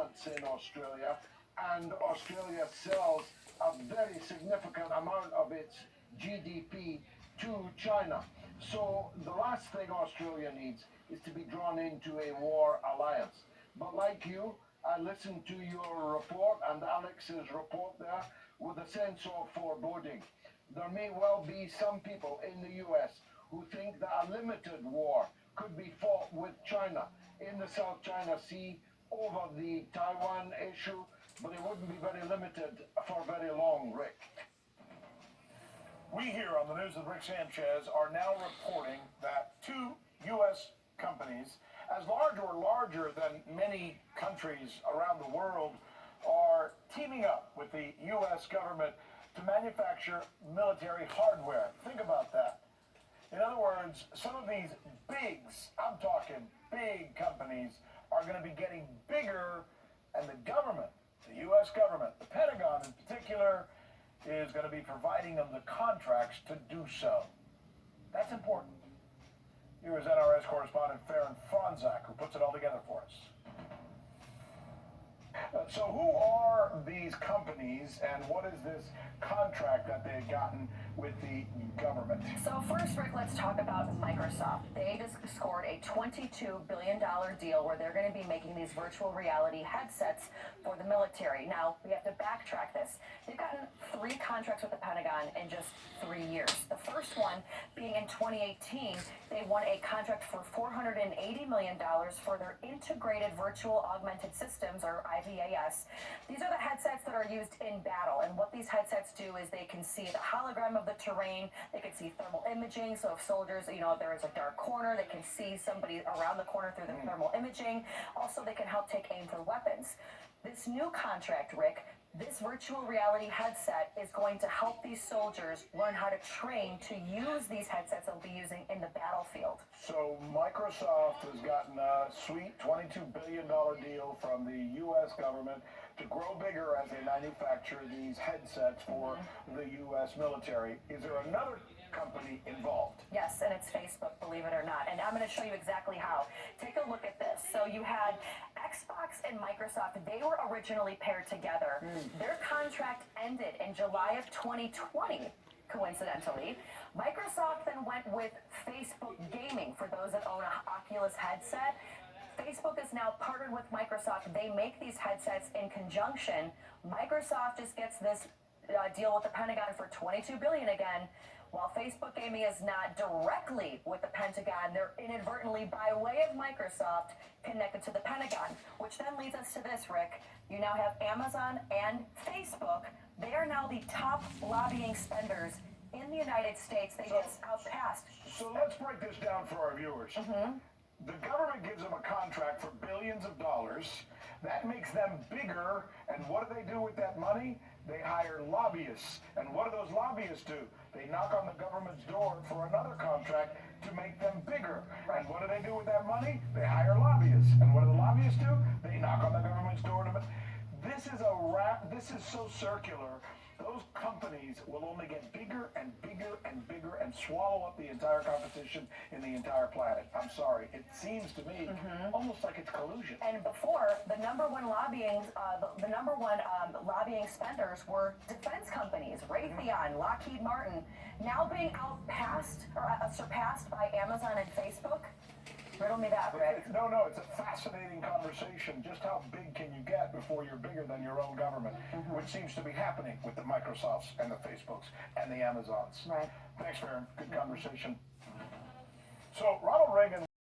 armaments in Australia, and Australia sells a very significant amount of its GDP to China. So the last thing Australia needs is to be drawn into a war alliance. But like you, I listened to your report and Alex's report there with a sense of foreboding. There may well be some people in the US who think that a limited war could be fought with China in the South China Sea over the Taiwan issue, but it wouldn't be very limited for very long, Rick. We here on the News with Rick Sanchez are now reporting that two U.S. companies, as large or larger than many countries around the world, are teaming up with the U.S. government to manufacture military hardware. Think about that. In other words, some of these bigs, I'm talking big companies, are going to be getting bigger, and the government, the U.S. government, the Pentagon in particular, is going to be providing them the contracts to do so. That's important. Here is NRS correspondent Farron Franzak, who puts it all together for us. So who are these companies, and what is this contract that they've gotten with the government? So first, Rick, let's talk about Microsoft. They just scored a $22 billion deal where they're going to be making these virtual reality headsets for the military. Now, we have to backtrack this. They've gotten 3 contracts with the Pentagon in just 3 years. The first one being in 2018, they won a contract for $480 million for their integrated virtual augmented systems, or IVAS. These are the headsets that are used in battle, and what these headsets do is they can see the hologram of the terrain, they can see thermal imaging, so if soldiers, if there is a dark corner, they can see somebody around the corner through the thermal imaging. Also, they can help take aim for weapons. This new contract, Rick, this virtual reality headset is going to help these soldiers learn how to train to use these headsets they'll be using in the battlefield. So Microsoft has gotten a sweet $22 billion deal from the U.S. government to grow bigger as they manufacture these headsets for the U.S. military. Is there another company involved? Yes, and it's Facebook, believe it or not. And I'm going to show you exactly how. Take a look at this. So you had Xbox and Microsoft. They were originally paired together. Their contract ended in July of 2020, coincidentally. Microsoft then went with Facebook Gaming for those that own an Oculus headset. Facebook is now partnered with Microsoft. They make these headsets in conjunction. Microsoft just gets this deal with the Pentagon for $22 billion again. While Facebook Gaming is not directly with the Pentagon, they're inadvertently, by way of Microsoft, connected to the Pentagon, which then leads us to this, Rick. You now have Amazon and Facebook. They are now the top lobbying spenders in the United States. They just outpassed. So let's break this down for our viewers. The government gives them a contract for billions of dollars. That makes them bigger. And what do they do with that money? They hire lobbyists. And what do those lobbyists do? They knock on the government's door for another contract to make them bigger. And what do they do with that money? They hire lobbyists. And what do the lobbyists do? They knock on the government's door to... This is a wrap. This is so circular. Those companies will only get bigger and bigger and bigger and swallow up the entire competition in the entire planet. I'm sorry. It seems to me almost like it's collusion. And before, the number one lobbying spenders were defense companies, Raytheon, Lockheed Martin, now being surpassed by Amazon and Facebook. Riddle me that, Rick. No, it's a fascinating conversation. Just how big can you get before you're bigger than your own government, which seems to be happening with the Microsofts and the Facebooks and the Amazons. Right. Thanks, Farron. Good conversation. So Ronald Reagan